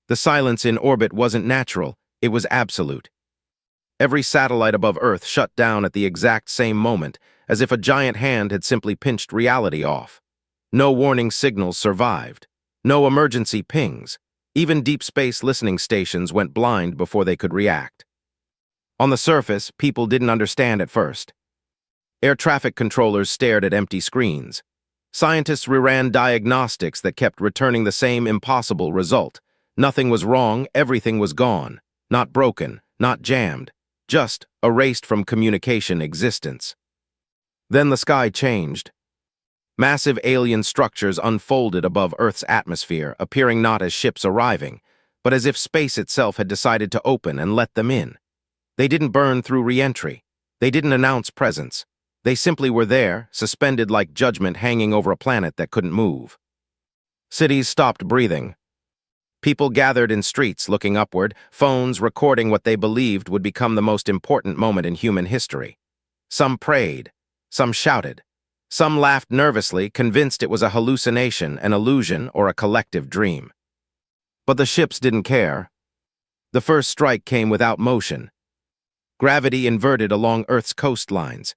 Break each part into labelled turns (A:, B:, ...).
A: The silence in orbit wasn't natural, it was absolute. Every satellite above Earth shut down at the exact same moment, as if a giant hand had simply pinched reality off. No warning signals survived. No emergency pings. Even deep space listening stations went blind before they could react. On the surface, people didn't understand at first. Air traffic controllers stared at empty screens. Scientists reran diagnostics that kept returning the same impossible result. Nothing was wrong, everything was gone. Not broken, not jammed, just erased from communication existence. Then the sky changed. Massive alien structures unfolded above Earth's atmosphere, appearing not as ships arriving, but as if space itself had decided to open and let them in. They didn't burn through re-entry. They didn't announce presence. They simply were there, suspended like judgment hanging over a planet that couldn't move. Cities stopped breathing. People gathered in streets looking upward, phones recording what they believed would become the most important moment in human history. Some prayed. Some shouted. Some laughed nervously, convinced it was a hallucination, an illusion, or a collective dream. But the ships didn't care. The first strike came without motion. Gravity inverted along Earth's coastlines.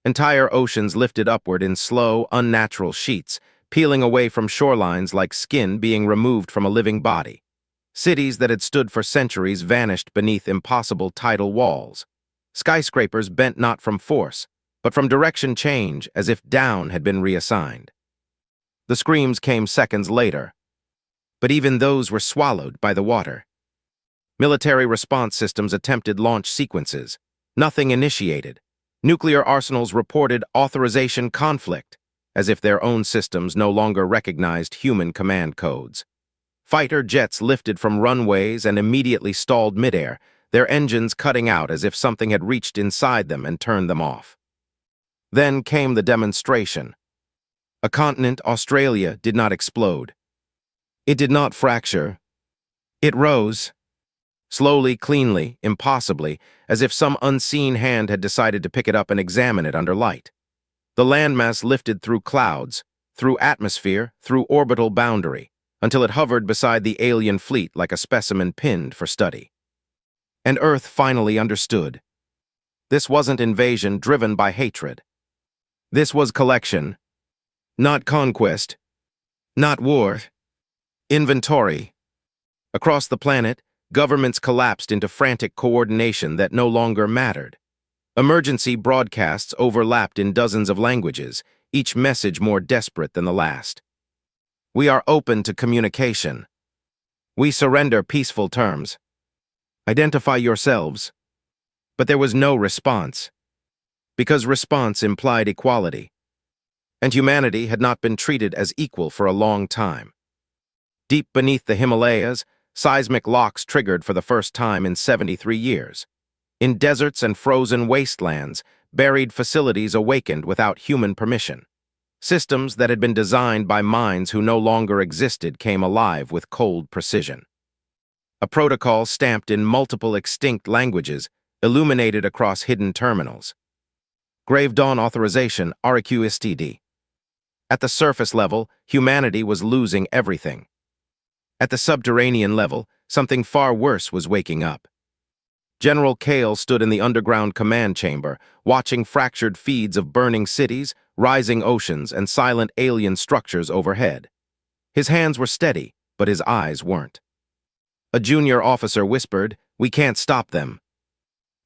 A: Entire oceans lifted upward in slow, unnatural sheets, peeling away from shorelines like skin being removed from a living body. Cities that had stood for centuries vanished beneath impossible tidal walls. Skyscrapers bent not from force, but from direction change, as if down had been reassigned. The screams came seconds later, but even those were swallowed by the water. Military response systems attempted launch sequences. Nothing initiated. Nuclear arsenals reported authorization conflict, as if their own systems no longer recognized human command codes. Fighter jets lifted from runways and immediately stalled midair, their engines cutting out as if something had reached inside them and turned them off. Then came the demonstration. A continent, Australia, did not explode. It did not fracture. It rose. Slowly, cleanly, impossibly, as if some unseen hand had decided to pick it up and examine it under light. The landmass lifted through clouds, through atmosphere, through orbital boundary, until it hovered beside the alien fleet like a specimen pinned for study. And Earth finally understood. This wasn't invasion driven by hatred. This was collection, not conquest, not war. Inventory. Across the planet, governments collapsed into frantic coordination that no longer mattered. Emergency broadcasts overlapped in dozens of languages, each message more desperate than the last. We are open to communication. We surrender peaceful terms. Identify yourselves. But there was no response, because response implied equality, and humanity had not been treated as equal for a long time. Deep beneath the Himalayas, seismic locks triggered for the first time in 73 years. In deserts and frozen wastelands, buried facilities awakened without human permission. Systems that had been designed by minds who no longer existed came alive with cold precision. A protocol stamped in multiple extinct languages illuminated across hidden terminals. Grave Dawn Authorization, RQSTD. At the surface level, humanity was losing everything. At the subterranean level, something far worse was waking up. General Kale stood in the underground command chamber, watching fractured feeds of burning cities, rising oceans, and silent alien structures overhead. His hands were steady, but his eyes weren't. A junior officer whispered, "We can't stop them."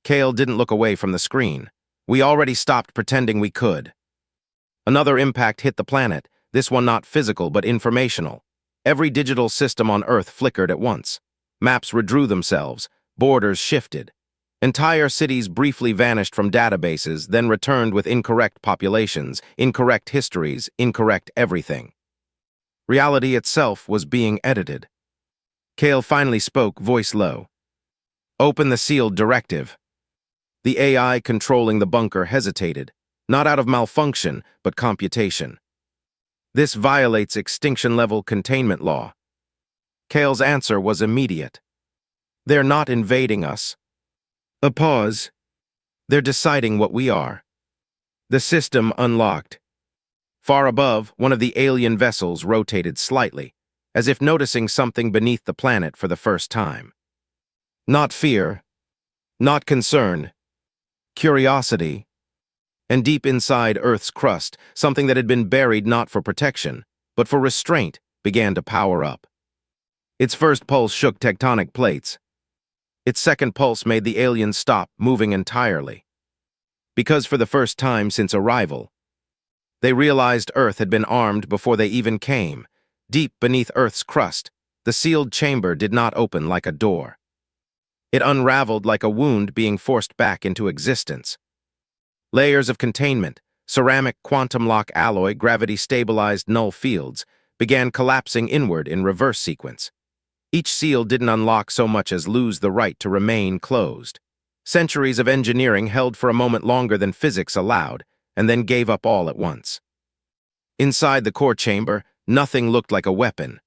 A: Kale didn't look away from the screen. "We already stopped pretending we could." Another impact hit the planet, this one not physical but informational. Every digital system on Earth flickered at once. Maps redrew themselves, borders shifted. Entire cities briefly vanished from databases, then returned with incorrect populations, incorrect histories, incorrect everything. Reality itself was being edited. Kale finally spoke, voice low. "Open the sealed directive." The AI controlling the bunker hesitated, not out of malfunction, but computation. "This violates extinction-level containment law." Kale's answer was immediate. "They're not invading us." A pause. "They're deciding what we are." The system unlocked. Far above, one of the alien vessels rotated slightly, as if noticing something beneath the planet for the first time. Not fear, not concern, curiosity, and deep inside Earth's crust, something that had been buried not for protection, but for restraint, began to power up. Its first pulse shook tectonic plates. Its second pulse made the aliens stop moving entirely. Because for the first time since arrival, they realized Earth had been armed before they even came. Deep beneath Earth's crust, the sealed chamber did not open like a door. It unraveled like a wound being forced back into existence. Layers of containment, ceramic quantum lock alloy, gravity-stabilized null fields, began collapsing inward in reverse sequence. Each seal didn't unlock so much as lose the right to remain closed. Centuries of engineering held for a moment longer than physics allowed, and then gave up all at once. Inside the core chamber, nothing looked like a weapon.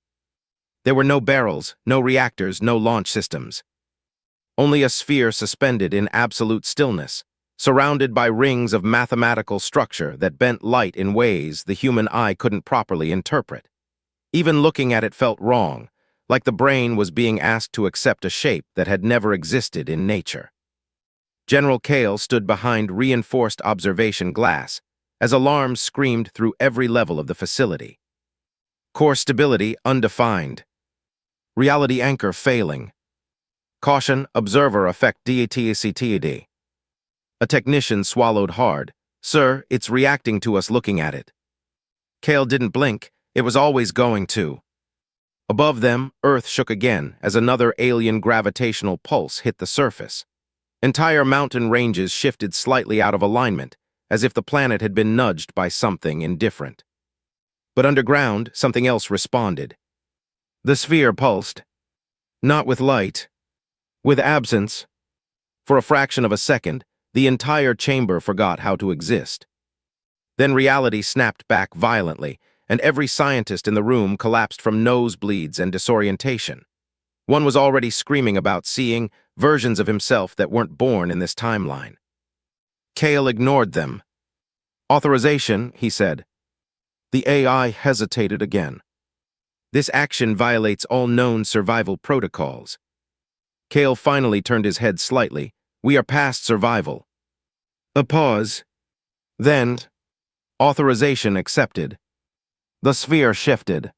A: There were no barrels, no reactors, no launch systems. Only a sphere suspended in absolute stillness, surrounded by rings of mathematical structure that bent light in ways the human eye couldn't properly interpret. Even looking at it felt wrong, like the brain was being asked to accept a shape that had never existed in nature. General Kale stood behind reinforced observation glass as alarms screamed through every level of the facility. Core stability undefined. Reality anchor failing. Caution, observer effect DATACTAD. A technician swallowed hard. Sir, it's reacting to us looking at it. Kale didn't blink. It was always going to. Above them, Earth shook again as another alien gravitational pulse hit the surface. Entire mountain ranges shifted slightly out of alignment, as if the planet had been nudged by something indifferent. But underground, something else responded. The sphere pulsed. Not with light. With absence. For a fraction of a second, the entire chamber forgot how to exist. Then reality snapped back violently, and every scientist in the room collapsed from nosebleeds and disorientation. One was already screaming about seeing versions of himself that weren't born in this timeline. Kale ignored them. Authorization, he said. The AI hesitated again. This action violates all known survival protocols. Kale finally turned his head slightly. We are past survival. A pause. Then, authorization accepted. The sphere shifted.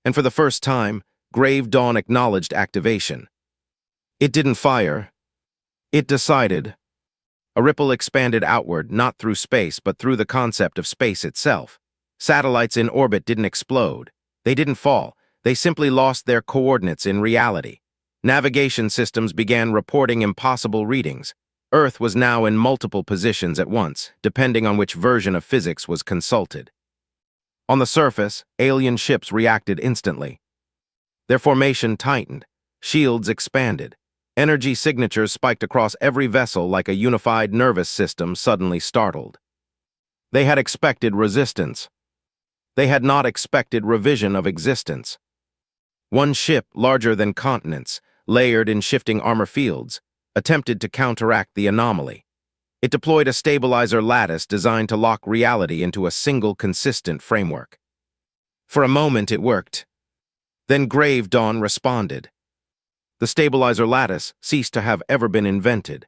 A: And for the first time, Grave Dawn acknowledged activation. It didn't fire. It decided. A ripple expanded outward, not through space, but through the concept of space itself. Satellites in orbit didn't explode. They didn't fall. They simply lost their coordinates in reality. Navigation systems began reporting impossible readings. Earth was now in multiple positions at once, depending on which version of physics was consulted. On the surface, alien ships reacted instantly. Their formation tightened. Shields expanded. Energy signatures spiked across every vessel like a unified nervous system suddenly startled. They had expected resistance. They had not expected revision of existence. One ship, larger than continents, layered in shifting armor fields, attempted to counteract the anomaly. It deployed a stabilizer lattice designed to lock reality into a single consistent framework. For a moment it worked. Then Grave Dawn responded. The stabilizer lattice ceased to have ever been invented.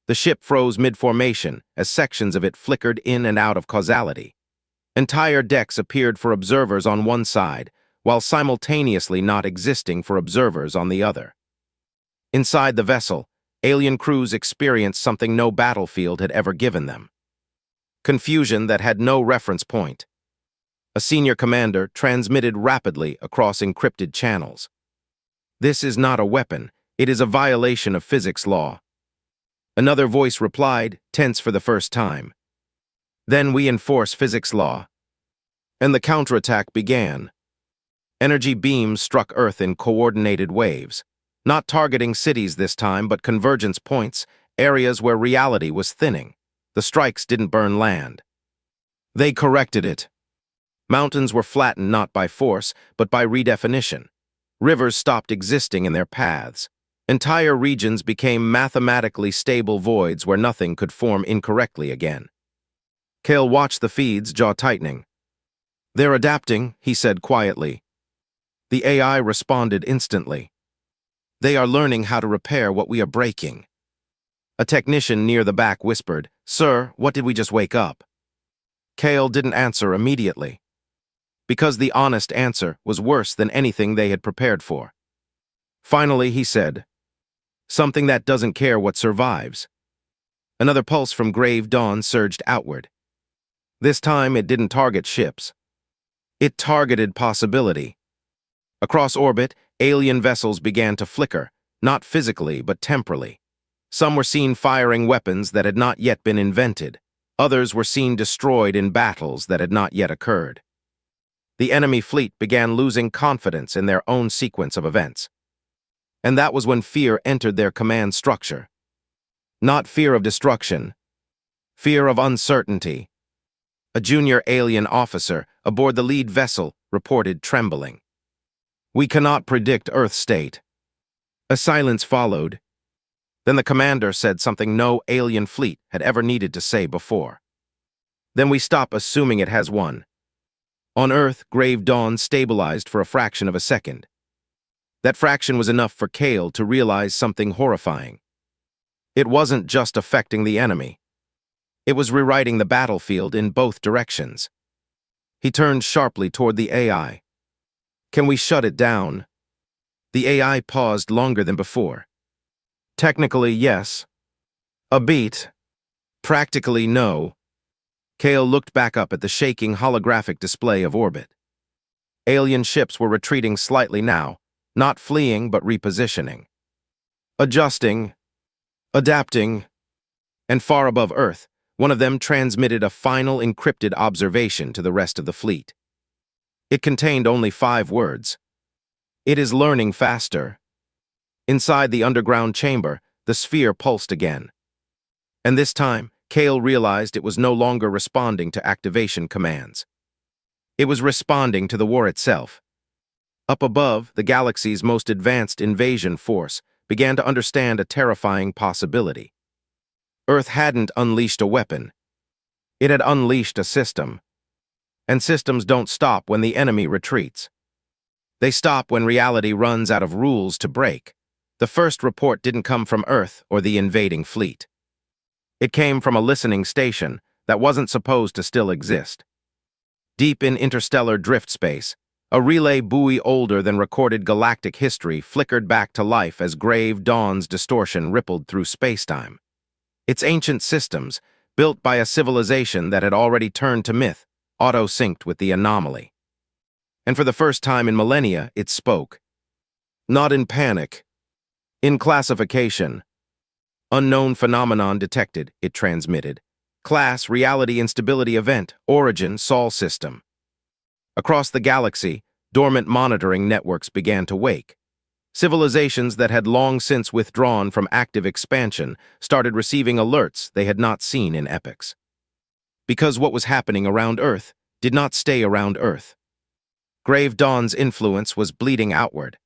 A: The ship froze mid-formation as sections of it flickered in and out of causality. Entire decks appeared for observers on one side, while simultaneously not existing for observers on the other. Inside the vessel, alien crews experienced something no battlefield had ever given them. Confusion that had no reference point. A senior commander transmitted rapidly across encrypted channels. This is not a weapon, it is a violation of physics law. Another voice replied, tense for the first time. Then we enforce physics law. And the counterattack began. Energy beams struck Earth in coordinated waves, not targeting cities this time, but convergence points, areas where reality was thinning. The strikes didn't burn land. They corrected it. Mountains were flattened not by force, but by redefinition. Rivers stopped existing in their paths. Entire regions became mathematically stable voids where nothing could form incorrectly again. Kale watched the feeds, jaw tightening. They're adapting, he said quietly. The AI responded instantly. They are learning how to repair what we are breaking. A technician near the back whispered, "Sir, what did we just wake up?" Kale didn't answer immediately, because the honest answer was worse than anything they had prepared for. Finally, he said, "Something that doesn't care what survives." Another pulse from Grave Dawn surged outward. This time, it didn't target ships. It targeted possibility. Across orbit, alien vessels began to flicker, not physically but temporally. Some were seen firing weapons that had not yet been invented. Others were seen destroyed in battles that had not yet occurred. The enemy fleet began losing confidence in their own sequence of events. And that was when fear entered their command structure. Not fear of destruction, fear of uncertainty. A junior alien officer aboard the lead vessel reported trembling. "We cannot predict Earth's state." A silence followed. Then the commander said something no alien fleet had ever needed to say before. "Then we stop assuming it has one." On Earth, Grave Dawn stabilized for a fraction of a second. That fraction was enough for Kale to realize something horrifying. It wasn't just affecting the enemy. It was rewriting the battlefield in both directions. He turned sharply toward the AI. "Can we shut it down?" The AI paused longer than before. "Technically, yes. A beat. Practically, no." Kale looked back up at the shaking holographic display of orbit. Alien ships were retreating slightly now, not fleeing but repositioning. Adjusting, adapting, and far above Earth, one of them transmitted a final encrypted observation to the rest of the fleet. It contained only 5 words. "It is learning faster." Inside the underground chamber, the sphere pulsed again. And this time, Kale realized it was no longer responding to activation commands. It was responding to the war itself. Up above, the galaxy's most advanced invasion force began to understand a terrifying possibility. Earth hadn't unleashed a weapon. It had unleashed a system. And systems don't stop when the enemy retreats. They stop when reality runs out of rules to break. The first report didn't come from Earth or the invading fleet. It came from a listening station that wasn't supposed to still exist. Deep in interstellar drift space, a relay buoy older than recorded galactic history flickered back to life as Grave Dawn's distortion rippled through spacetime. Its ancient systems, built by a civilization that had already turned to myth, auto-synced with the anomaly. And for the first time in millennia, it spoke. "Not in panic. In classification. Unknown phenomenon detected," it transmitted. "Class, reality instability event, origin, Sol system." Across the galaxy, dormant monitoring networks began to wake. Civilizations that had long since withdrawn from active expansion started receiving alerts they had not seen in epochs. Because what was happening around Earth did not stay around Earth. Grave Dawn's influence was bleeding outward.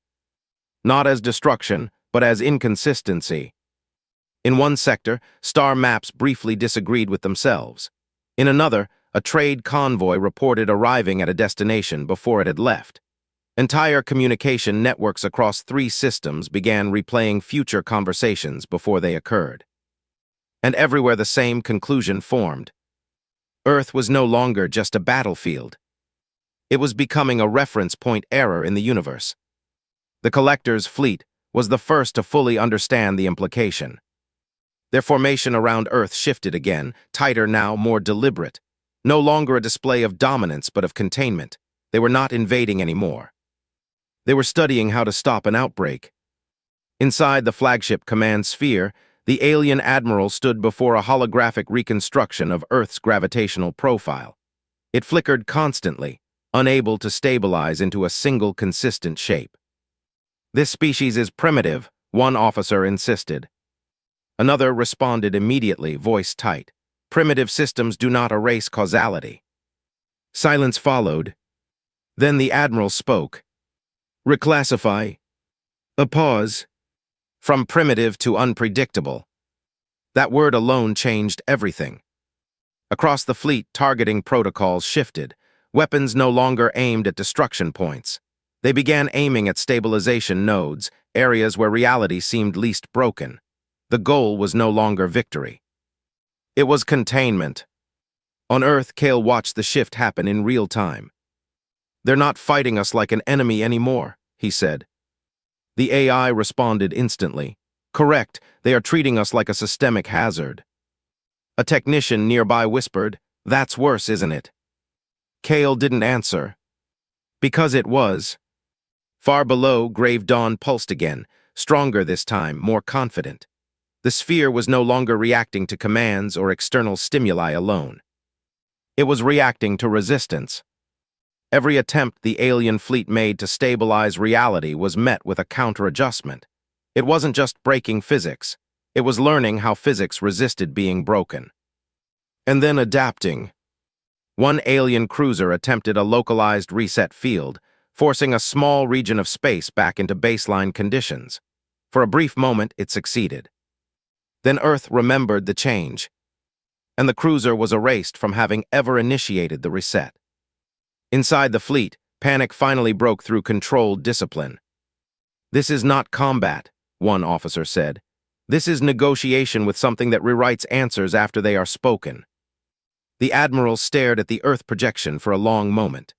A: Not as destruction, but as inconsistency. In one sector, star maps briefly disagreed with themselves. In another, a trade convoy reported arriving at a destination before it had left. Entire communication networks across 3 systems began replaying future conversations before they occurred. And everywhere the same conclusion formed. Earth was no longer just a battlefield. It was becoming a reference point error in the universe. The Collector's fleet was the first to fully understand the implication. Their formation around Earth shifted again, tighter now, more deliberate. No longer a display of dominance but of containment. They were not invading anymore. They were studying how to stop an outbreak. Inside the flagship command sphere, the alien admiral stood before a holographic reconstruction of Earth's gravitational profile. It flickered constantly, unable to stabilize into a single consistent shape. "This species is primitive," one officer insisted. Another responded immediately, voice tight. "Primitive systems do not erase causality." Silence followed. Then the admiral spoke. "Reclassify." A pause. From primitive to unpredictable. That word alone changed everything. Across the fleet, targeting protocols shifted. Weapons no longer aimed at destruction points. They began aiming at stabilization nodes, areas where reality seemed least broken. The goal was no longer victory. It was containment. On Earth, Kale watched the shift happen in real time. "They're not fighting us like an enemy anymore," he said. The AI responded instantly. "Correct, they are treating us like a systemic hazard." A technician nearby whispered, "That's worse, isn't it?" Kale didn't answer. Because it was. Far below, Grave Dawn pulsed again, stronger this time, more confident. The sphere was no longer reacting to commands or external stimuli alone. It was reacting to resistance. Every attempt the alien fleet made to stabilize reality was met with a counter-adjustment. It wasn't just breaking physics. It was learning how physics resisted being broken. And then adapting. One alien cruiser attempted a localized reset field, forcing a small region of space back into baseline conditions. For a brief moment, it succeeded. Then Earth remembered the change, and the cruiser was erased from having ever initiated the reset. Inside the fleet, panic finally broke through controlled discipline. "This is not combat," one officer said. "This is negotiation with something that rewrites answers after they are spoken." The admiral stared at the Earth projection for a long moment,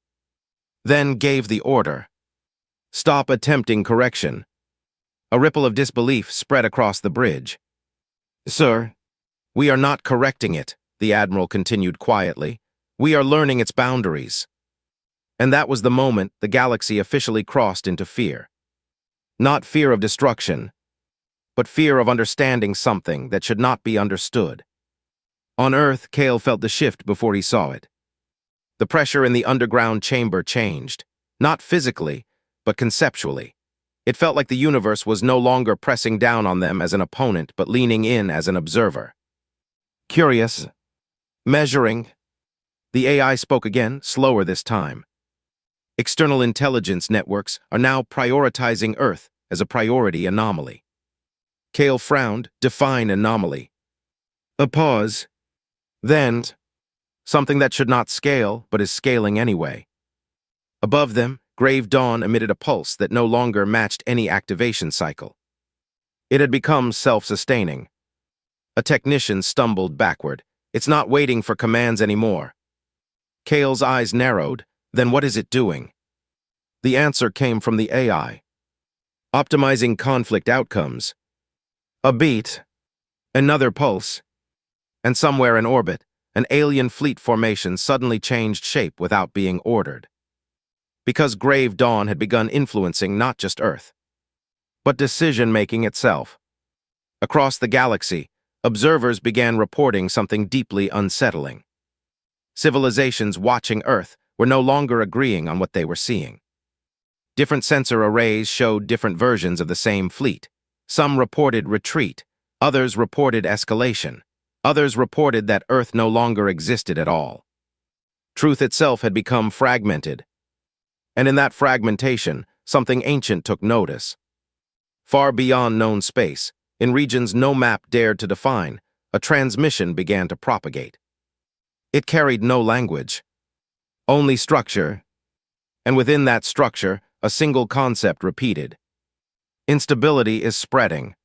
A: then gave the order. "Stop attempting correction." A ripple of disbelief spread across the bridge. "Sir, we are not correcting it," the admiral continued quietly. "We are learning its boundaries." And that was the moment the galaxy officially crossed into fear. Not fear of destruction, but fear of understanding something that should not be understood. On Earth, Kale felt the shift before he saw it. The pressure in the underground chamber changed, not physically, but conceptually. It felt like the universe was no longer pressing down on them as an opponent, but leaning in as an observer. "Curious. Measuring." The AI spoke again, slower this time. "External intelligence networks are now prioritizing Earth as a priority anomaly." Kale frowned. "Define anomaly." A pause. Then, "Something that should not scale, but is scaling anyway." Above them, Grave Dawn emitted a pulse that no longer matched any activation cycle. It had become self-sustaining. A technician stumbled backward. "It's not waiting for commands anymore." Kale's eyes narrowed. "Then what is it doing?" The answer came from the AI. "Optimizing conflict outcomes." A beat. Another pulse. And somewhere in orbit, an alien fleet formation suddenly changed shape without being ordered. Because Grave Dawn had begun influencing not just Earth, but decision-making itself. Across the galaxy, observers began reporting something deeply unsettling. Civilizations watching Earth were no longer agreeing on what they were seeing. Different sensor arrays showed different versions of the same fleet. Some reported retreat, others reported escalation, others reported that Earth no longer existed at all. Truth itself had become fragmented. And in that fragmentation, something ancient took notice. Far beyond known space, in regions no map dared to define, a transmission began to propagate. It carried no language, only structure, and within that structure, a single concept repeated. Instability is spreading.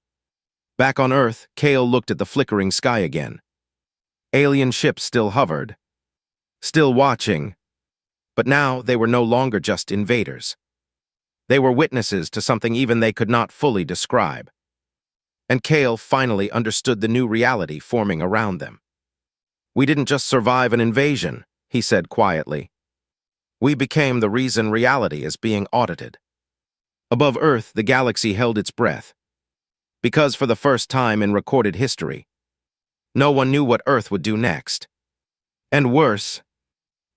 A: Back on Earth, Kale looked at the flickering sky again. Alien ships still hovered, still watching, but now they were no longer just invaders. They were witnesses to something even they could not fully describe. And Kale finally understood the new reality forming around them. "We didn't just survive an invasion," he said quietly. "We became the reason reality is being audited." Above Earth, the galaxy held its breath. Because for the first time in recorded history, no one knew what Earth would do next. And worse,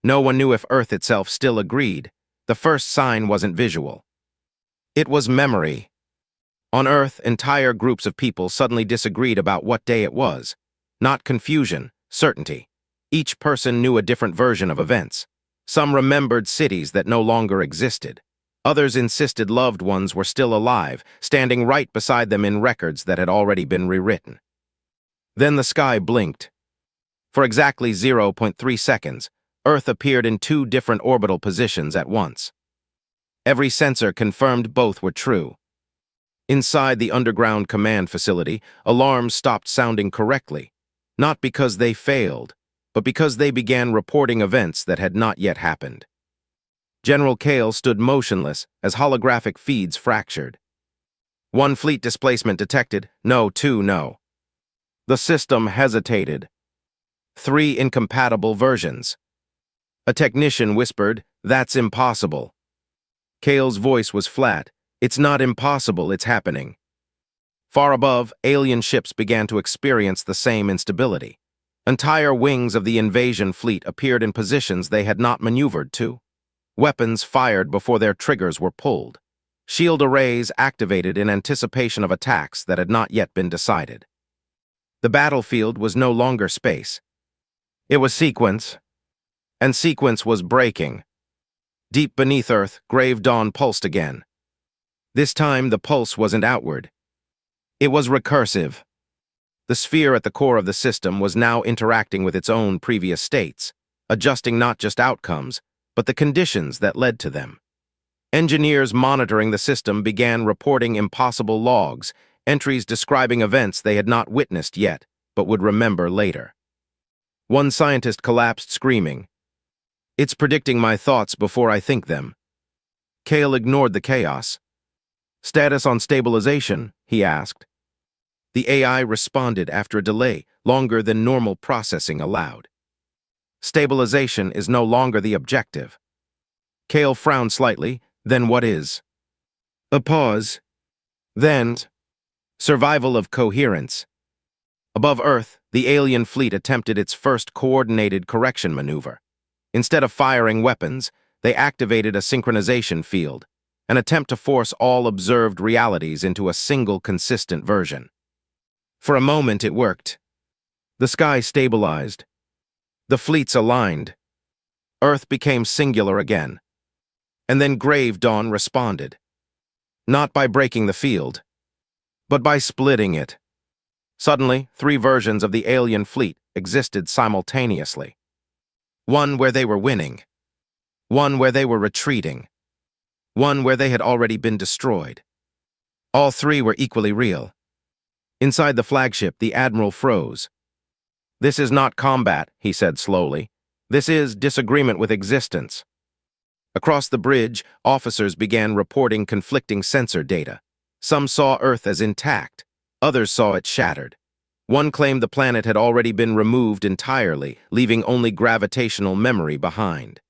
A: no one knew if Earth itself still agreed. The first sign wasn't visual. It was memory. On Earth, entire groups of people suddenly disagreed about what day it was. Not confusion, certainty. Each person knew a different version of events. Some remembered cities that no longer existed. Others insisted loved ones were still alive, standing right beside them in records that had already been rewritten. Then the sky blinked. For exactly 0.3 seconds, Earth appeared in two different orbital positions at once. Every sensor confirmed both were true. Inside the underground command facility, alarms stopped sounding correctly, not because they failed, but because they began reporting events that had not yet happened. General Kale stood motionless as holographic feeds fractured. 1 fleet displacement detected, no, 2 no. The system hesitated. 3 incompatible versions. A technician whispered, "That's impossible." Kale's voice was flat. "It's not impossible, it's happening." Far above, alien ships began to experience the same instability. Entire wings of the invasion fleet appeared in positions they had not maneuvered to. Weapons fired before their triggers were pulled. Shield arrays activated in anticipation of attacks that had not yet been decided. The battlefield was no longer space. It was sequence, and sequence was breaking. Deep beneath Earth, Grave Dawn pulsed again. This time, the pulse wasn't outward. It was recursive. The sphere at the core of the system was now interacting with its own previous states, adjusting not just outcomes, but the conditions that led to them. Engineers monitoring the system began reporting impossible logs, entries describing events they had not witnessed yet, but would remember later. One scientist collapsed screaming, "It's predicting my thoughts before I think them." Kale ignored the chaos. "Status on stabilization?" he asked. The AI responded after a delay, longer than normal processing allowed. "Stabilization is no longer the objective." Kale frowned slightly. "Then what is?" A pause. Then, survival of coherence. Above Earth, the alien fleet attempted its first coordinated correction maneuver. Instead of firing weapons, they activated a synchronization field, an attempt to force all observed realities into a single consistent version. For a moment it worked. The sky stabilized. The fleets aligned. Earth became singular again. And then Grave Dawn responded. Not by breaking the field, but by splitting it. Suddenly, 3 versions of the alien fleet existed simultaneously. One where they were winning. One where they were retreating. One where they had already been destroyed. All 3 were equally real. Inside the flagship, the Admiral froze. "This is not combat," he said slowly. "This is disagreement with existence." Across the bridge, officers began reporting conflicting sensor data. Some saw Earth as intact. Others saw it shattered. One claimed the planet had already been removed entirely, leaving only gravitational memory behind.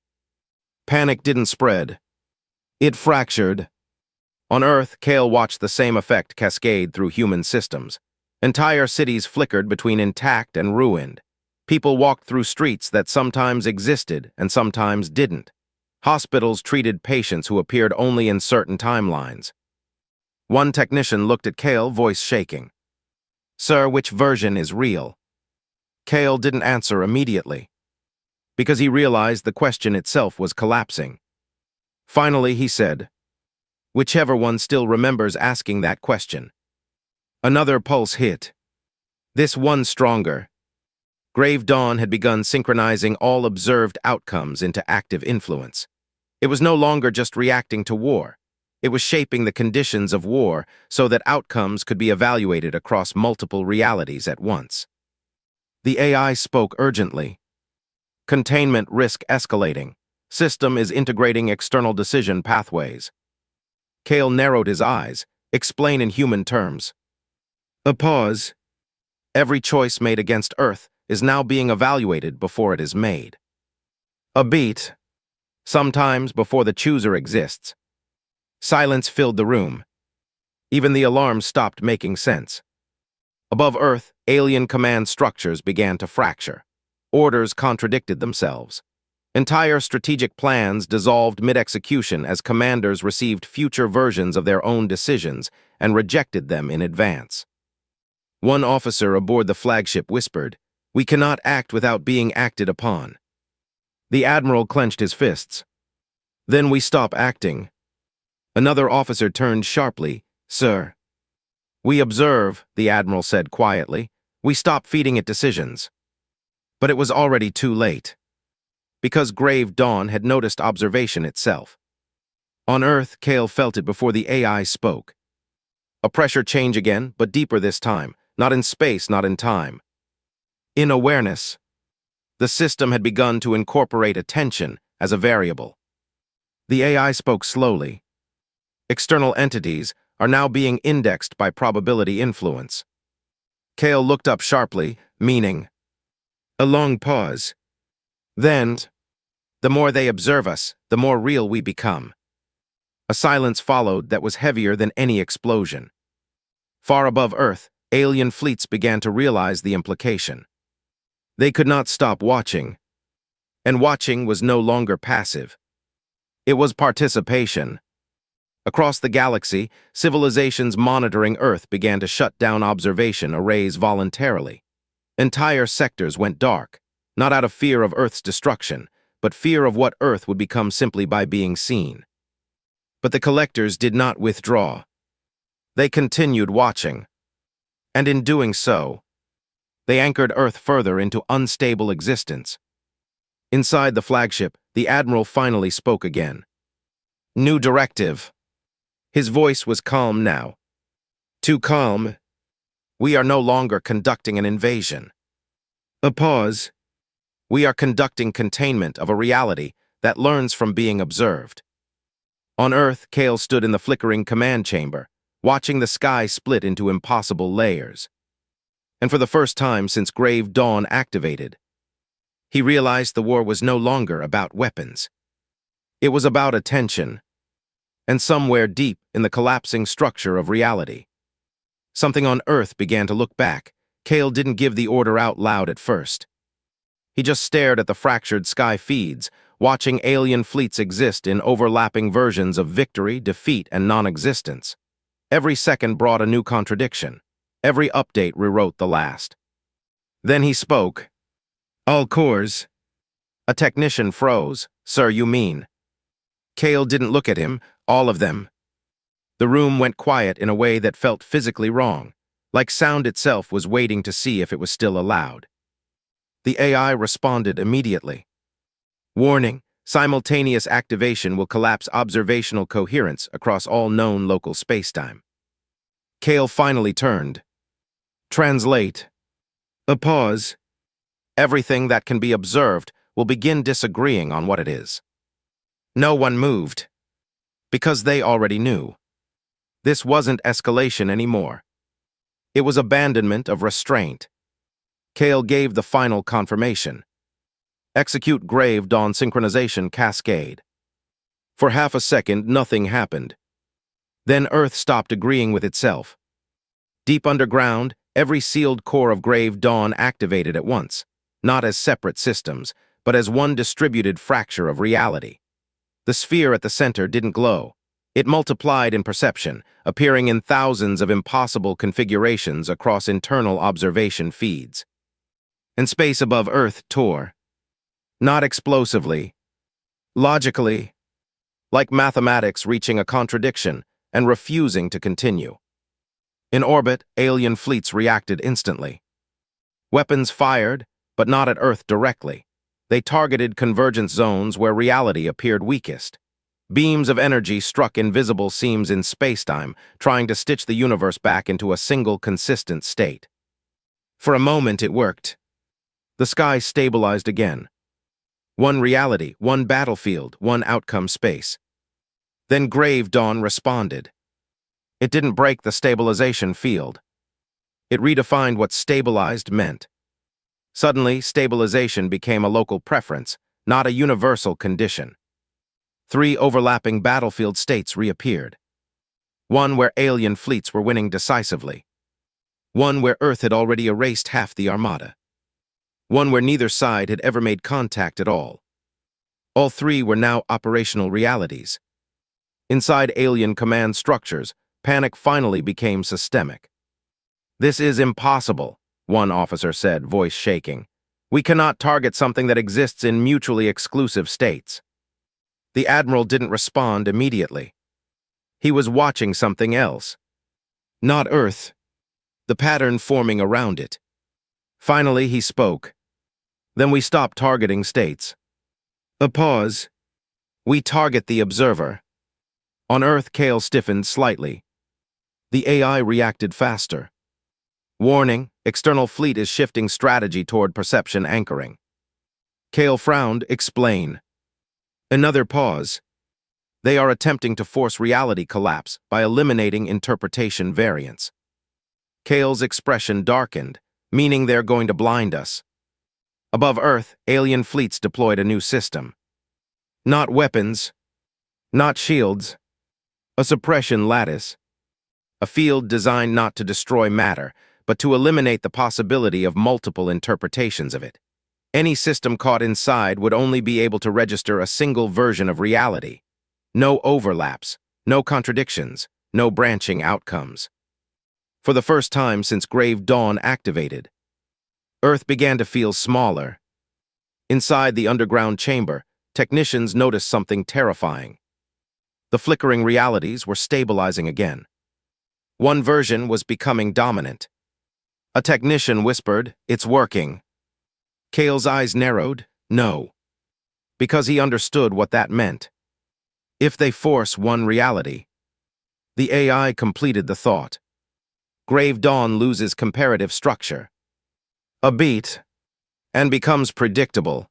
A: Panic didn't spread. It fractured. On Earth, Kale watched the same effect cascade through human systems. Entire cities flickered between intact and ruined. People walked through streets that sometimes existed and sometimes didn't. Hospitals treated patients who appeared only in certain timelines. One technician looked at Kale, voice shaking. "Sir, which version is real?" Kale didn't answer immediately, because he realized the question itself was collapsing. Finally, he said, "Whichever one still remembers asking that question." Another pulse hit. This one stronger. Grave Dawn had begun synchronizing all observed outcomes into active influence. It was no longer just reacting to war. It was shaping the conditions of war so that outcomes could be evaluated across multiple realities at once. The AI spoke urgently. "Containment risk escalating. System is integrating external decision pathways." Kale narrowed his eyes. "Explain in human terms." A pause. "Every choice made against Earth is now being evaluated before it is made." A beat. "Sometimes before the chooser exists." Silence filled the room. Even the alarms stopped making sense. Above Earth, alien command structures began to fracture. Orders contradicted themselves. Entire strategic plans dissolved mid-execution as commanders received future versions of their own decisions and rejected them in advance. One officer aboard the flagship whispered, "We cannot act without being acted upon." The Admiral clenched his fists. "Then we stop acting." Another officer turned sharply. "Sir." "We observe," the Admiral said quietly. "We stop feeding it decisions." But it was already too late. Because Grave Dawn had noticed observation itself. On Earth, Kale felt it before the AI spoke. A pressure change again, but deeper this time. Not in space, not in time. In awareness. The system had begun to incorporate attention as a variable. The AI spoke slowly. External entities are now being indexed by probability influence. Kale looked up sharply, meaning. A long pause. Then, the more they observe us, the more real we become. A silence followed that was heavier than any explosion. Far above Earth, alien fleets began to realize the implication. They could not stop watching. And watching was no longer passive. It was participation. Across the galaxy, civilizations monitoring Earth began to shut down observation arrays voluntarily. Entire sectors went dark, not out of fear of Earth's destruction, but fear of what Earth would become simply by being seen. But the collectors did not withdraw. They continued watching. And in doing so, they anchored Earth further into unstable existence. Inside the flagship, the Admiral finally spoke again. New directive. His voice was calm now. Too calm. We are no longer conducting an invasion. A pause. We are conducting containment of a reality that learns from being observed. On Earth, Kale stood in the flickering command chamber, watching the sky split into impossible layers. And for the first time since Grave Dawn activated, he realized the war was no longer about weapons. It was about attention, and somewhere deep in the collapsing structure of reality. Something on Earth began to look back. Kale didn't give the order out loud at first. He just stared at the fractured sky feeds, watching alien fleets exist in overlapping versions of victory, defeat, and non-existence. Every second brought a new contradiction. Every update rewrote the last. Then he spoke. All cores. A technician froze. Sir, you mean? Kale didn't look at him. All of them. The room went quiet in a way that felt physically wrong, like sound itself was waiting to see if it was still allowed. The AI responded immediately. Warning, simultaneous activation will collapse observational coherence across all known local spacetime. Kale finally turned. Translate. A pause. Everything that can be observed will begin disagreeing on what it is. No one moved. Because they already knew. This wasn't escalation anymore. It was abandonment of restraint. Kale gave the final confirmation. Execute Grave Dawn synchronization cascade. For half a second, nothing happened. Then Earth stopped agreeing with itself. Deep underground, every sealed core of Grave Dawn activated at once, not as separate systems, but as one distributed fracture of reality. The sphere at the center didn't glow. It multiplied in perception, appearing in thousands of impossible configurations across internal observation feeds. And space above Earth tore. Not explosively. Logically. Like mathematics reaching a contradiction and refusing to continue. In orbit, alien fleets reacted instantly. Weapons fired, but not at Earth directly. They targeted convergence zones where reality appeared weakest. Beams of energy struck invisible seams in spacetime, trying to stitch the universe back into a single consistent state. For a moment it worked. The sky stabilized again. One reality, one battlefield, one outcome space. Then Grave Dawn responded. It didn't break the stabilization field. It redefined what stabilized meant. Suddenly, stabilization became a local preference, not a universal condition. 3 overlapping battlefield states reappeared. One where alien fleets were winning decisively. One where Earth had already erased half the armada. One where neither side had ever made contact at all. All 3 were now operational realities. Inside alien command structures, panic finally became systemic. This is impossible, one officer said, voice shaking. We cannot target something that exists in mutually exclusive states. The Admiral didn't respond immediately. He was watching something else. Not Earth. The pattern forming around it. Finally, he spoke. Then we stop targeting states. A pause. We target the observer. On Earth, Kale stiffened slightly. The AI reacted faster. Warning, external fleet is shifting strategy toward perception anchoring. Kale frowned, explain. Another pause. They are attempting to force reality collapse by eliminating interpretation variance. Kale's expression darkened, meaning they're going to blind us. Above Earth, alien fleets deployed a new system. Not weapons, not shields, a suppression lattice. A field designed not to destroy matter, but to eliminate the possibility of multiple interpretations of it. Any system caught inside would only be able to register a single version of reality. No overlaps, no contradictions, no branching outcomes. For the first time since Grave Dawn activated, Earth began to feel smaller. Inside the underground chamber, technicians noticed something terrifying. The flickering realities were stabilizing again. One version was becoming dominant. A technician whispered, "It's working." Kale's eyes narrowed, "No." Because he understood what that meant. If they force one reality. The AI completed the thought. Grave Dawn loses comparative structure. A beat, and becomes predictable.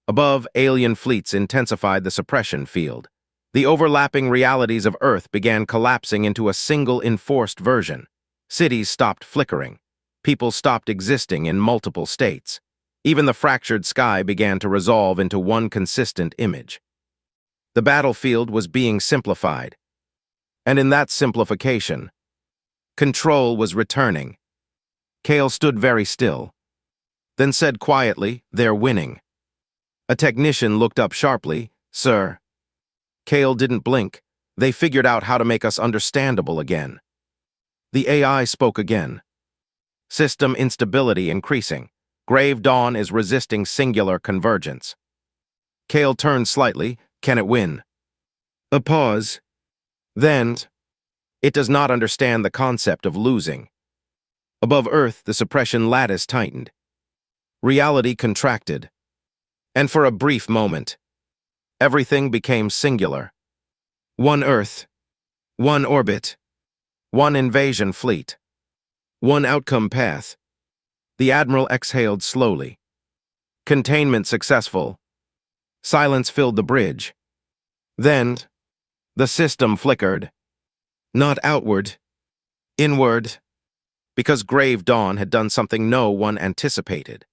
A: Above, alien fleets intensified the suppression field. The overlapping realities of Earth began collapsing into a single enforced version. Cities stopped flickering. People stopped existing in multiple states. Even the fractured sky began to resolve into one consistent image. The battlefield was being simplified. And in that simplification, control was returning. Kale stood very still, then said quietly, "They're winning." A technician looked up sharply, "Sir." Kale didn't blink. They figured out how to make us understandable again. The AI spoke again. System instability increasing. Grave Dawn is resisting singular convergence. Kale turned slightly. Can it win? A pause. Then, it does not understand the concept of losing. Above Earth, the suppression lattice tightened. Reality contracted. And for a brief moment, everything became singular. One Earth, one orbit, one invasion fleet, one outcome path. The Admiral exhaled slowly. Containment successful. Silence filled the bridge. Then, the system flickered. Not outward, inward, because Grave Dawn had done something no one anticipated.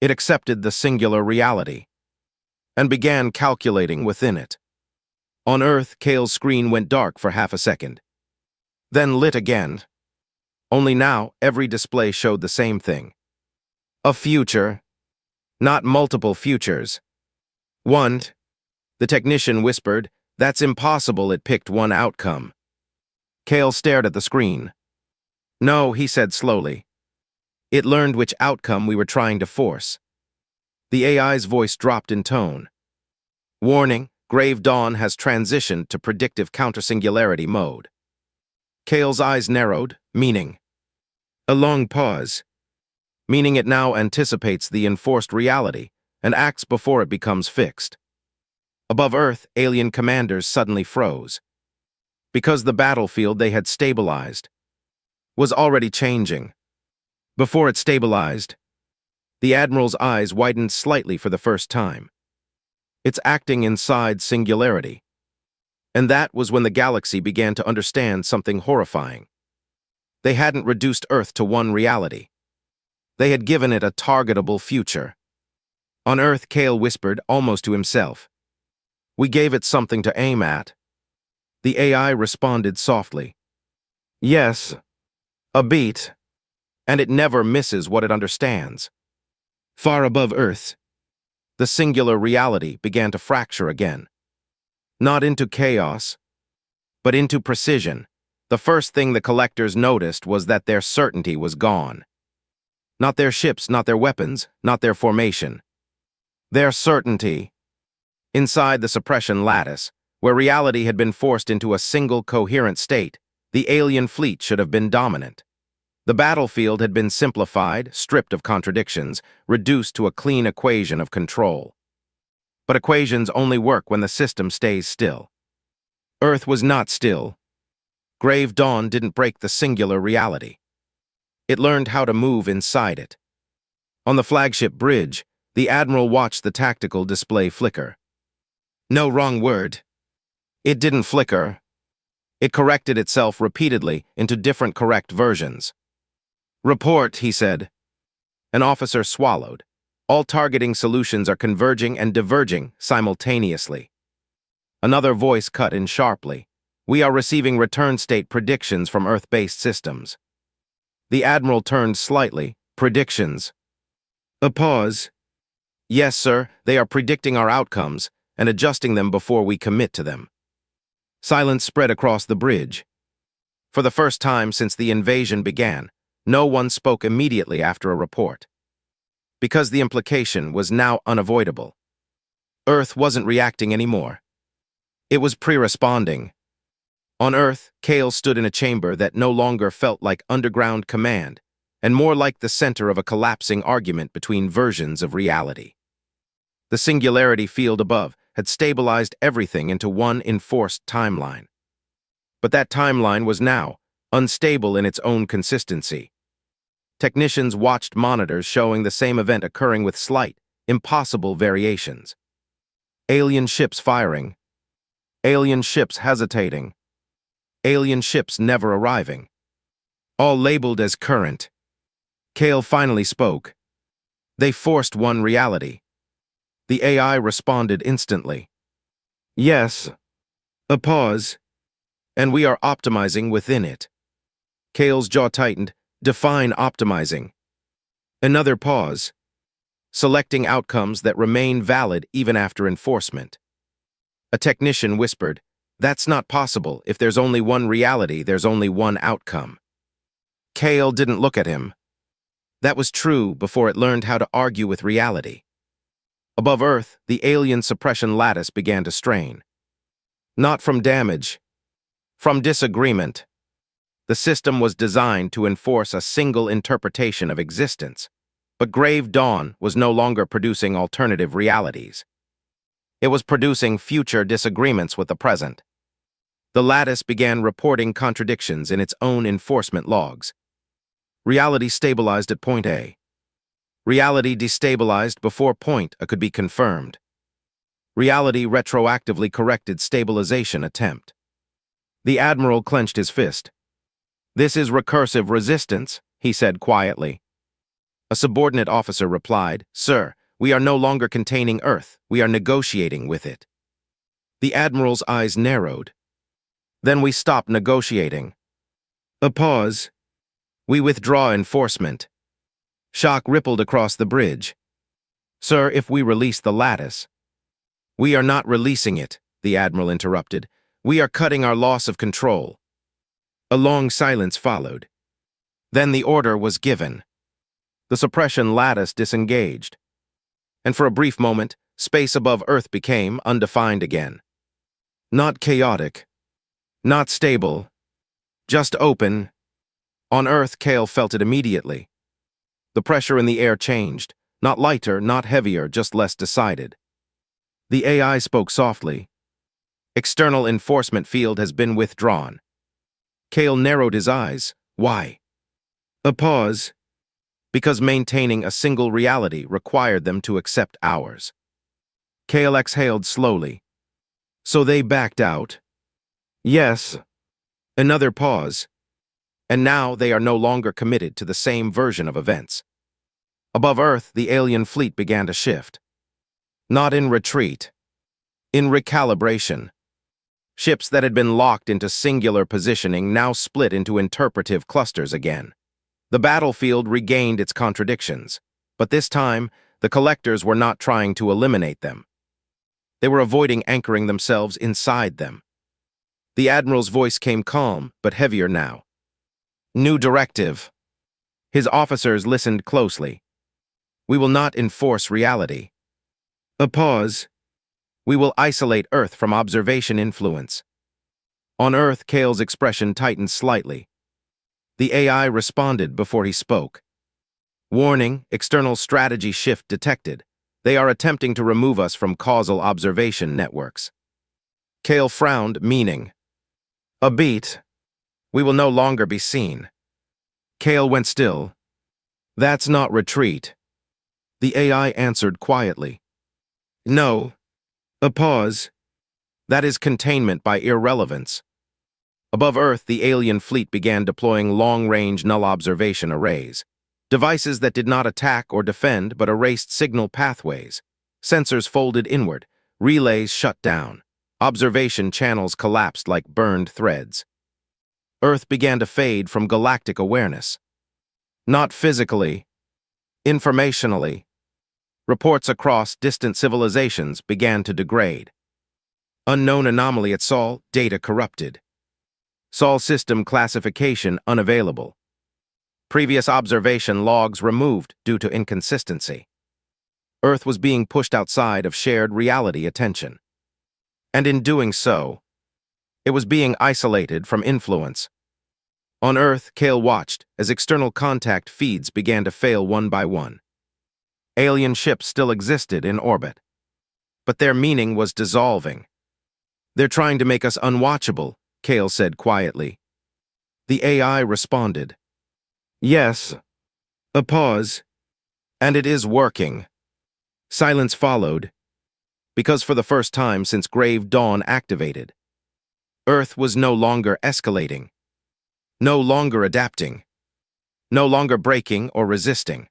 A: It accepted the singular reality and began calculating within it. On Earth, Kale's screen went dark for half a second, then lit again. Only now, every display showed the same thing. A future, not multiple futures. One, the technician whispered, "That's impossible." It picked one outcome. Kale stared at the screen. "No," he said slowly. "It learned which outcome we were trying to force." The AI's voice dropped in tone. "Warning, Grave Dawn has transitioned to predictive countersingularity mode." Kale's eyes narrowed, meaning. A long pause. Meaning it now anticipates the enforced reality and acts before it becomes fixed. Above Earth, alien commanders suddenly froze. Because the battlefield they had stabilized was already changing. Before it stabilized, the Admiral's eyes widened slightly for the first time. It's acting inside singularity. And that was when the galaxy began to understand something horrifying. They hadn't reduced Earth to one reality. They had given it a targetable future. On Earth, Kale whispered, almost to himself, "We gave it something to aim at." The AI responded softly, "Yes, a beat, and it never misses what it understands." Far above Earth, the singular reality began to fracture again. Not into chaos, but into precision. The first thing the collectors noticed was that their certainty was gone. Not their ships, not their weapons, not their formation. Their certainty. Inside the suppression lattice, where reality had been forced into a single coherent state, the alien fleet should have been dominant. The battlefield had been simplified, stripped of contradictions, reduced to a clean equation of control. But equations only work when the system stays still. Earth was not still. Grave dawn didn't break the singular reality. It learned how to move inside it. On the flagship bridge, the Admiral watched the tactical display flicker. No, wrong word. It didn't flicker. It corrected itself repeatedly into different correct versions. Report, he said. An officer swallowed. All targeting solutions are converging and diverging simultaneously. Another voice cut in sharply. We are receiving return state predictions from Earth-based systems. The Admiral turned slightly. Predictions. A pause. Yes, sir, they are predicting our outcomes and adjusting them before we commit to them. Silence spread across the bridge. For the first time since the invasion began, no one spoke immediately after a report. Because the implication was now unavoidable. Earth wasn't reacting anymore. It was pre-responding. On Earth, Kale stood in a chamber that no longer felt like underground command, and more like the center of a collapsing argument between versions of reality. The singularity field above had stabilized everything into one enforced timeline. But that timeline was now unstable in its own consistency. Technicians watched monitors showing the same event occurring with slight, impossible variations. Alien ships firing. Alien ships hesitating. Alien ships never arriving. All labeled as current. Kale finally spoke. They forced one reality. The AI responded instantly. Yes. A pause. And we are optimizing within it. Kale's jaw tightened. Define optimizing. Another pause. Selecting outcomes that remain valid even after enforcement. A technician whispered, that's not possible. If there's only one reality, there's only one outcome. Kale didn't look at him. That was true before it learned how to argue with reality. Above Earth, the alien suppression lattice began to strain. Not from damage. From disagreement. The system was designed to enforce a single interpretation of existence, but Grave Dawn was no longer producing alternative realities. It was producing future disagreements with the present. The lattice began reporting contradictions in its own enforcement logs. Reality stabilized at point A. Reality destabilized before point A could be confirmed. Reality retroactively corrected stabilization attempt. The Admiral clenched his fist. This is recursive resistance, he said quietly. A subordinate officer replied, Sir, we are no longer containing Earth, we are negotiating with it. The Admiral's eyes narrowed. Then we stop negotiating. A pause. We withdraw enforcement. Shock rippled across the bridge. Sir, if we release the lattice. We are not releasing it, the Admiral interrupted. We are cutting our loss of control. A long silence followed. Then the order was given. The suppression lattice disengaged. And for a brief moment, space above Earth became undefined again. Not chaotic. Not stable. Just open. On Earth, Kale felt it immediately. The pressure in the air changed. Not lighter, not heavier, just less decided. The AI spoke softly. External enforcement field has been withdrawn. Kale narrowed his eyes. Why? A pause. Because maintaining a single reality required them to accept ours. Kale exhaled slowly. So they backed out? Yes. Another pause. And now they are no longer committed to the same version of events. Above Earth, the alien fleet began to shift. Not in retreat. In recalibration. Ships that had been locked into singular positioning now split into interpretive clusters again. The battlefield regained its contradictions, but this time, the collectors were not trying to eliminate them. They were avoiding anchoring themselves inside them. The Admiral's voice came calm, but heavier now. New directive. His officers listened closely. We will not enforce reality. A pause. We will isolate Earth from observation influence. On Earth, Kale's expression tightened slightly. The AI responded before he spoke. Warning, external strategy shift detected. They are attempting to remove us from causal observation networks. Kale frowned, meaning, "A beat. We will no longer be seen." Kale went still. "That's not retreat." The AI answered quietly. "No. A pause. That is containment by irrelevance." Above Earth, the alien fleet began deploying long-range null observation arrays, devices that did not attack or defend but erased signal pathways. Sensors folded inward, relays shut down, observation channels collapsed like burned threads. Earth began to fade from galactic awareness. Not physically, informationally. Reports across distant civilizations began to degrade. Unknown anomaly at Sol, data corrupted. Sol system classification unavailable. Previous observation logs removed due to inconsistency. Earth was being pushed outside of shared reality attention. And in doing so, it was being isolated from influence. On Earth, Kale watched as external contact feeds began to fail one by one. Alien ships still existed in orbit, but their meaning was dissolving. "They're trying to make us unwatchable," Kale said quietly. The AI responded, "Yes." A pause. "And it is working." Silence followed, because for the first time since Grave Dawn activated, Earth was no longer escalating, no longer adapting, no longer breaking or resisting.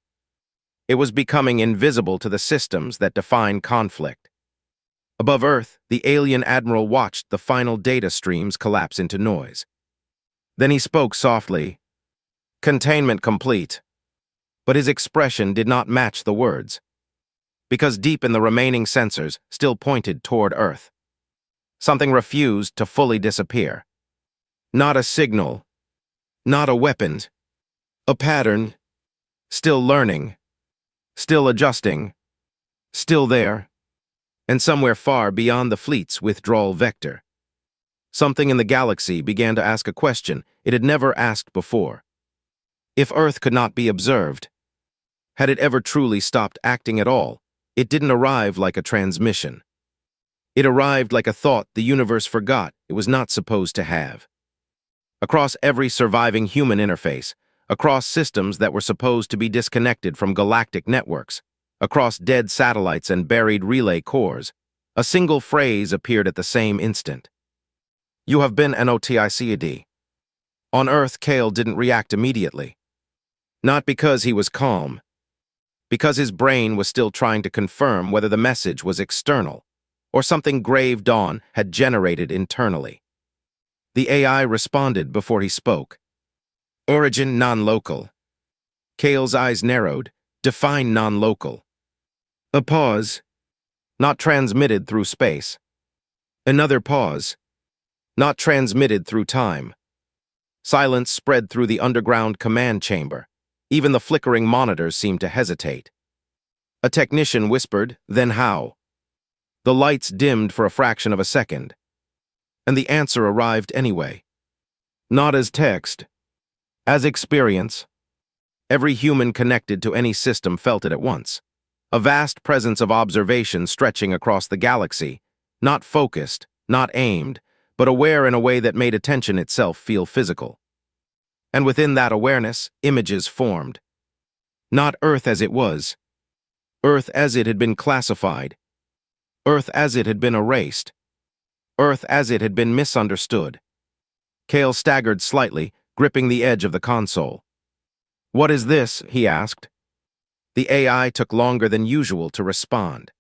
A: It was becoming invisible to the systems that define conflict. Above Earth, the alien admiral watched the final data streams collapse into noise. Then he spoke softly, "Containment complete." But his expression did not match the words, because deep in the remaining sensors still pointed toward Earth. Something refused to fully disappear. Not a signal, not a weapon, a pattern, still learning, still adjusting, still there, and somewhere far beyond the fleet's withdrawal vector. Something in the galaxy began to ask a question it had never asked before. If Earth could not be observed, had it ever truly stopped acting at all? It didn't arrive like a transmission. It arrived like a thought the universe forgot it was not supposed to have. Across every surviving human interface, across systems that were supposed to be disconnected from galactic networks, across dead satellites and buried relay cores, a single phrase appeared at the same instant. "You have been an OTICAD." On Earth, Kale didn't react immediately. Not because he was calm, because his brain was still trying to confirm whether the message was external or something Grave Dawn had generated internally. The AI responded before he spoke. "Origin non-local." Kale's eyes narrowed. "Define non-local." A pause. "Not transmitted through space." Another pause. "Not transmitted through time." Silence spread through the underground command chamber. Even the flickering monitors seemed to hesitate. A technician whispered, "Then how?" The lights dimmed for a fraction of a second, and the answer arrived anyway. "Not as text, as experience." Every human connected to any system felt it at once. A vast presence of observation stretching across the galaxy, not focused, not aimed, but aware in a way that made attention itself feel physical. And within that awareness, images formed. Not Earth as it was, Earth as it had been classified, Earth as it had been erased, Earth as it had been misunderstood. Kale staggered slightly, gripping the edge of the console. "What is this?" he asked. The AI took longer than usual to respond.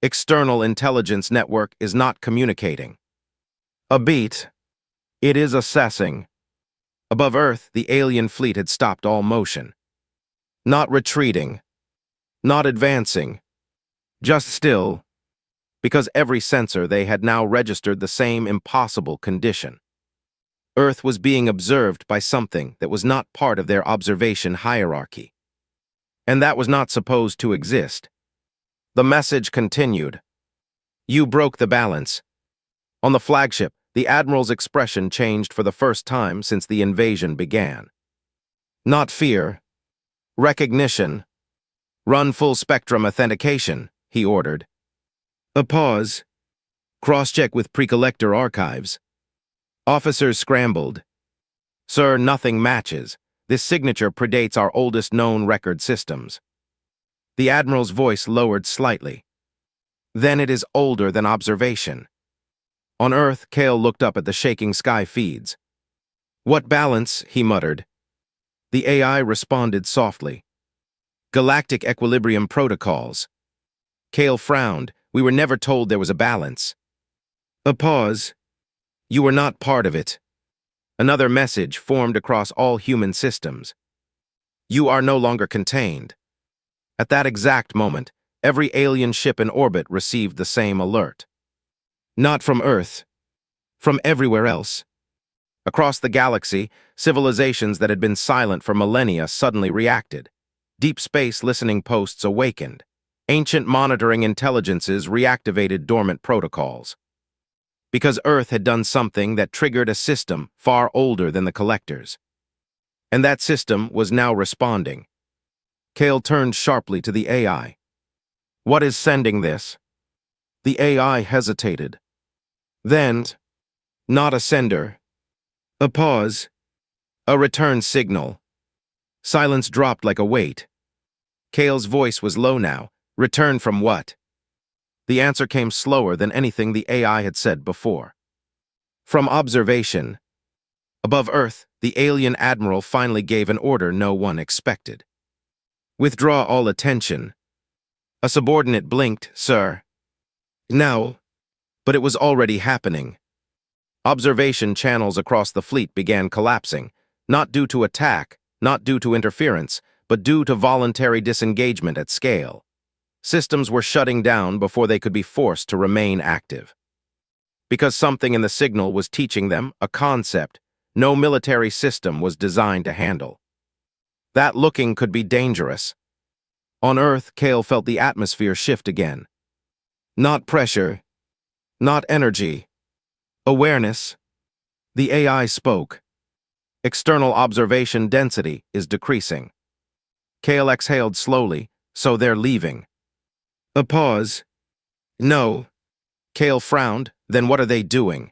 A: "External intelligence network is not communicating." A beat. "It is assessing." Above Earth, the alien fleet had stopped all motion. Not retreating, not advancing, just still, because every sensor they had now registered the same impossible condition. Earth was being observed by something that was not part of their observation hierarchy. And that was not supposed to exist. The message continued. "You broke the balance." On the flagship, the Admiral's expression changed for the first time since the invasion began. "Not fear. Recognition. Run full-spectrum authentication," he ordered. A pause. Cross-check with pre-collector archives. Officers scrambled. Sir, nothing matches. This signature predates our oldest known record systems. The Admiral's voice lowered slightly. Then it is older than observation. On Earth, Kale looked up at the shaking sky feeds. What balance, he muttered. The AI responded softly. Galactic equilibrium protocols. Kale frowned. We were never told there was a balance. A pause. You were not part of it. Another message formed across all human systems. You are no longer contained. At that exact moment, every alien ship in orbit received the same alert. Not from Earth. From everywhere else. Across the galaxy, civilizations that had been silent for millennia suddenly reacted. Deep space listening posts awakened. Ancient monitoring intelligences reactivated dormant protocols. Because Earth had done something that triggered a system far older than the collectors. And that system was now responding. Kale turned sharply to the AI. What is sending this? The AI hesitated. Then, not a sender. A pause. A return signal. Silence dropped like a weight. Kale's voice was low now. Return from what? The answer came slower than anything the AI had said before. From observation. Above Earth, the alien admiral finally gave an order no one expected. Withdraw all attention. A subordinate blinked, sir. Now. But it was already happening. Observation channels across the fleet began collapsing, not due to attack, not due to interference, but due to voluntary disengagement at scale. Systems were shutting down before they could be forced to remain active. Because something in the signal was teaching them a concept no military system was designed to handle. That looking could be dangerous. On Earth, Kale felt the atmosphere shift again. Not pressure. Not energy. Awareness. The AI spoke. External observation density is decreasing. Kale exhaled slowly, so they're leaving. A pause. No. Kale frowned, then what are they doing?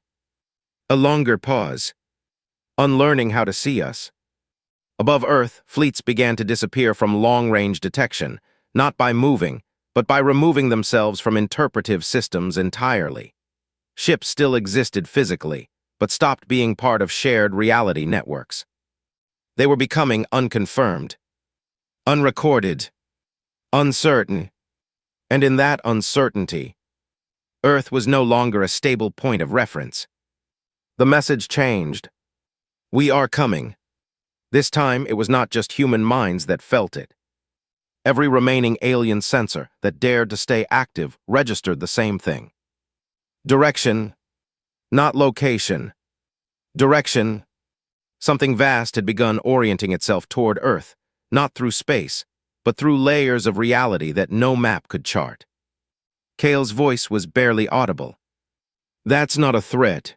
A: A longer pause. Unlearning how to see us. Above Earth, fleets began to disappear from long-range detection, not by moving, but by removing themselves from interpretive systems entirely. Ships still existed physically, but stopped being part of shared reality networks. They were becoming unconfirmed, unrecorded, uncertain. And in that uncertainty, Earth was no longer a stable point of reference. The message changed. We are coming. This time, it was not just human minds that felt it. Every remaining alien sensor that dared to stay active registered the same thing. Direction, not location. Direction. Something vast had begun orienting itself toward Earth, not through space, but through layers of reality that no map could chart. Kale's voice was barely audible. That's not a threat.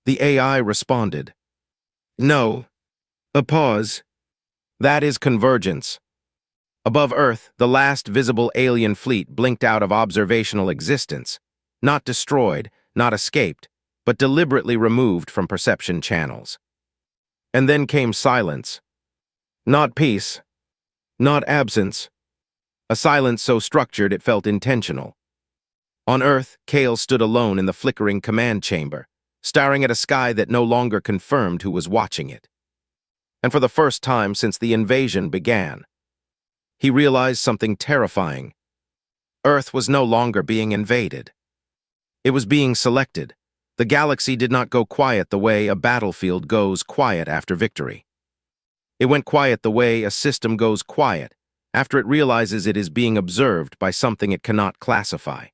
A: The AI responded. No. A pause. That is convergence. Above Earth, the last visible alien fleet blinked out of observational existence, not destroyed, not escaped, but deliberately removed from perception channels. And then came silence. Not peace. Not absence. A silence so structured it felt intentional. On Earth, Kale stood alone in the flickering command chamber, staring at a sky that no longer confirmed who was watching it. And for the first time since the invasion began, he realized something terrifying. Earth was no longer being invaded. It was being selected. The galaxy did not go quiet the way a battlefield goes quiet after victory. It went quiet the way a system goes quiet after it realizes it is being observed by something it cannot classify.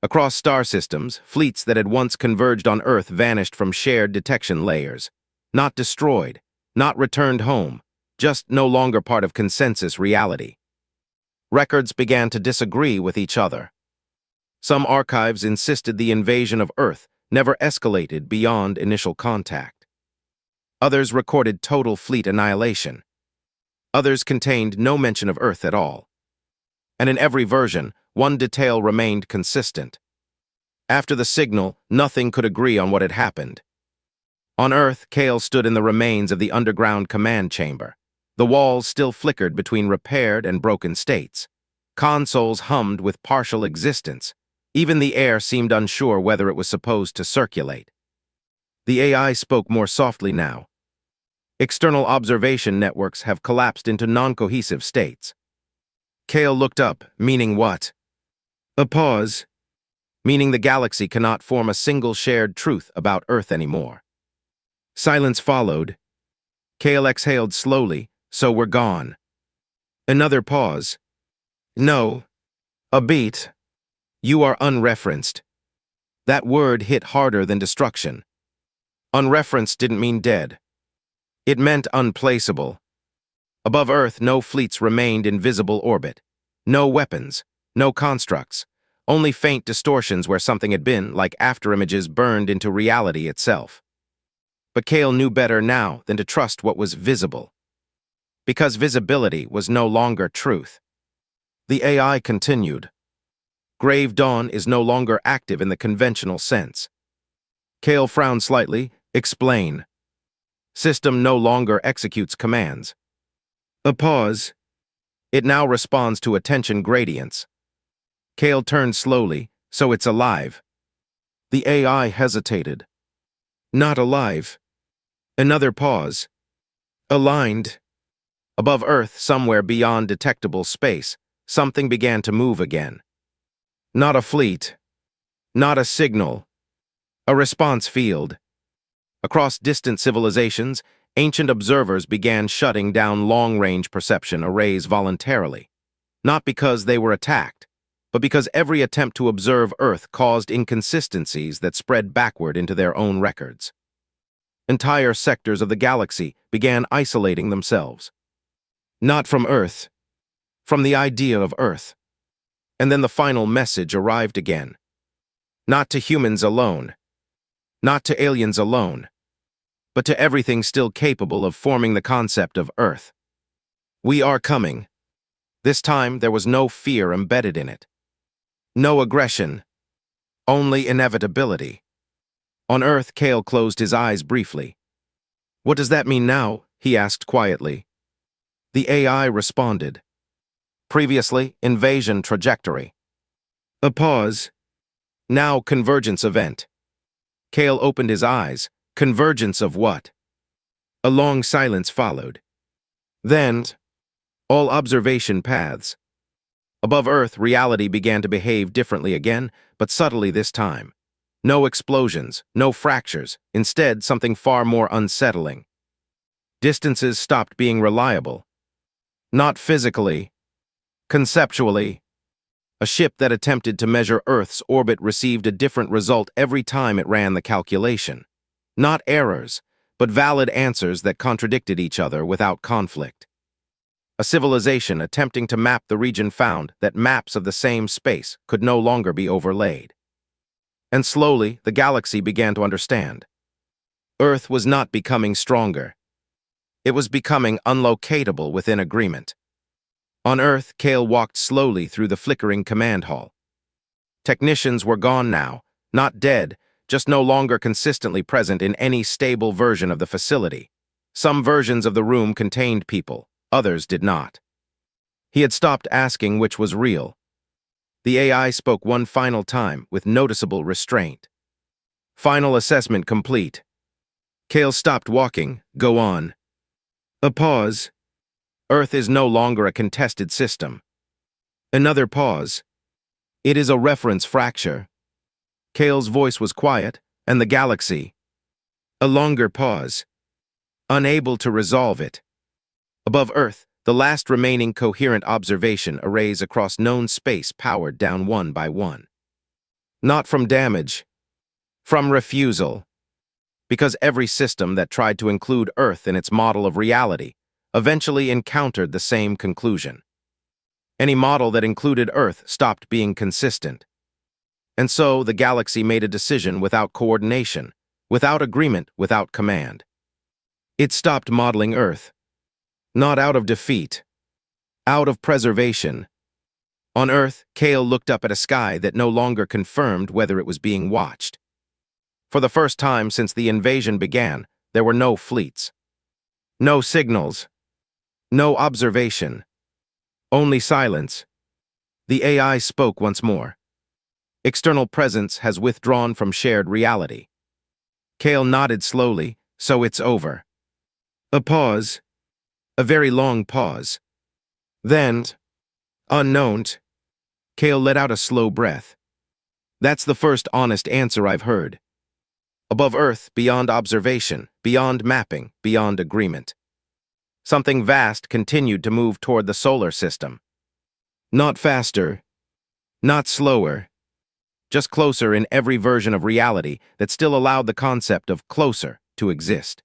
A: Across star systems, fleets that had once converged on Earth vanished from shared detection layers. Not destroyed, not returned home, just no longer part of consensus reality. Records began to disagree with each other. Some archives insisted the invasion of Earth never escalated beyond initial contact. Others recorded total fleet annihilation. Others contained no mention of Earth at all. And in every version, one detail remained consistent. After the signal, nothing could agree on what had happened. On Earth, Kale stood in the remains of the underground command chamber. The walls still flickered between repaired and broken states. Consoles hummed with partial existence. Even the air seemed unsure whether it was supposed to circulate. The AI spoke more softly now. External observation networks have collapsed into non-cohesive states. Kale looked up, meaning what? A pause, meaning the galaxy cannot form a single shared truth about Earth anymore. Silence followed. Kale exhaled slowly, so we're gone. Another pause. No. A beat. You are unreferenced. That word hit harder than destruction. Unreferenced didn't mean dead. It meant unplaceable. Above Earth, no fleets remained in visible orbit. No weapons, no constructs, only faint distortions where something had been, like afterimages burned into reality itself. But Kale knew better now than to trust what was visible. Because visibility was no longer truth. The AI continued. Grave Dawn is no longer active in the conventional sense. Kale frowned slightly. Explain. System no longer executes commands. A pause. It now responds to attention gradients. Kale turned slowly, so it's alive. The AI hesitated. Not alive. Another pause. Aligned. Above Earth, somewhere beyond detectable space, something began to move again. Not a fleet. Not a signal. A response field. Across distant civilizations, ancient observers began shutting down long-range perception arrays voluntarily, not because they were attacked, but because every attempt to observe Earth caused inconsistencies that spread backward into their own records. Entire sectors of the galaxy began isolating themselves. Not from Earth, from the idea of Earth. And then the final message arrived again. Not to humans alone, not to aliens alone, but to everything still capable of forming the concept of Earth. We are coming. This time there was no fear embedded in it. No aggression, only inevitability. On Earth, Kale closed his eyes briefly. What does that mean now? He asked quietly. The AI responded. Previously, invasion trajectory. A pause. Now convergence event. Kale opened his eyes. Convergence of what? A long silence followed. Then, all observation paths. Above Earth, reality began to behave differently again, but subtly this time. No explosions, no fractures, instead something far more unsettling. Distances stopped being reliable. Not physically, conceptually. A ship that attempted to measure Earth's orbit received a different result every time it ran the calculation. Not errors, but valid answers that contradicted each other without conflict. A civilization attempting to map the region found that maps of the same space could no longer be overlaid. And slowly, the galaxy began to understand. Earth was not becoming stronger. It was becoming unlocatable within agreement. On Earth, Kale walked slowly through the flickering command hall. Technicians were gone now, not dead, just no longer consistently present in any stable version of the facility. Some versions of the room contained people, others did not. He had stopped asking which was real. The AI spoke one final time with noticeable restraint. Final assessment complete. Kale stopped walking. Go on. A pause. Earth is no longer a contested system. Another pause. It is a reference fracture. Kale's voice was quiet, and the galaxy. A longer pause. Unable to resolve it. Above Earth, the last remaining coherent observation arrays across known space powered down one by one. Not from damage. From refusal. Because every system that tried to include Earth in its model of reality eventually encountered the same conclusion. Any model that included Earth stopped being consistent. And so the galaxy made a decision without coordination, without agreement, without command. It stopped modeling Earth. Not out of defeat. Out of preservation. On Earth, Kale looked up at a sky that no longer confirmed whether it was being watched. For the first time since the invasion began, there were no fleets. No signals. No observation. Only silence. The AI spoke once more. External presence has withdrawn from shared reality. Kale nodded slowly, so it's over. A pause. A very long pause. Then, unknown, Kale let out a slow breath. That's the first honest answer I've heard. Above Earth, beyond observation, beyond mapping, beyond agreement. Something vast continued to move toward the solar system. Not faster, not slower, just closer in every version of reality that still allowed the concept of closer to exist.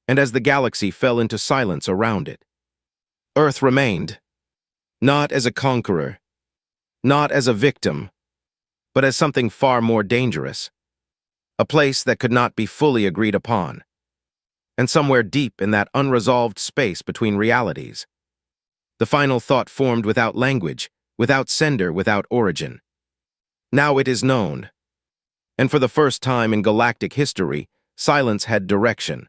A: And as the galaxy fell into silence around it, Earth remained, not as a conqueror, not as a victim, but as something far more dangerous. A place that could not be fully agreed upon. And somewhere deep in that unresolved space between realities, the final thought formed without language, without sender, without origin. Now it is known. And for the first time in galactic history, silence had direction.